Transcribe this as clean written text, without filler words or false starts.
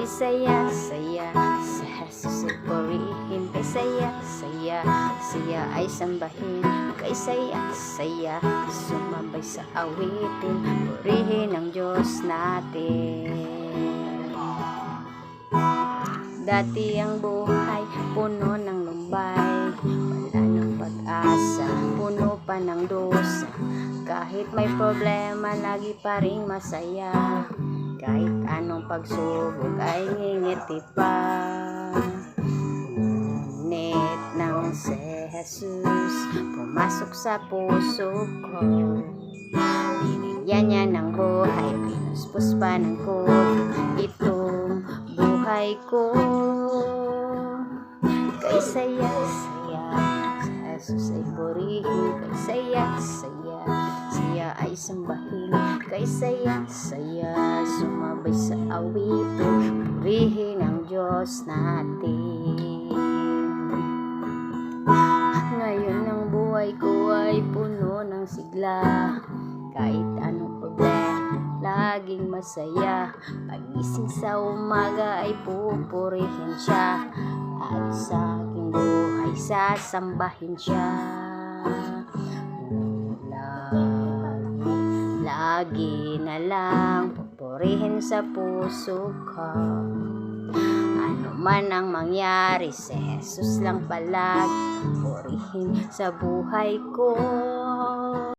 saya, saya si Jesus ay purihin. Kay saya, saya siya ay sambahin. Kay saya, saya sumabay sa awitin. Purihin ang Diyos natin. Dati ang buhay puno ng lumbay, wala ng pag-asa, puno pa ng dusa. Kahit may problema, lagi pa ring masaya. Kahit anong pagsubok ay ngingiti pa. Ngunit nang si Jesus pumasok sa puso ko, binigyan niya ng buhay, pinuspos pa ng kulo itong buhay ko. Kay saya, saya si Jesus ay purihin. Kay saya, saya siya ay sambahin. Kay saya, saya sumabay sa awitin. Purihin ang Diyos natin. Ngayon ang buhay ko ay puno ng sigla. Kahit anong problema, laging masaya. Pagising sa umaga ay pupurihin siya, at sa aking buhay sasambahin siya. Lagi na lang pupurihin sa puso ko. Ano man ang mangyari, si Jesus lang palagi purihin sa buhay ko.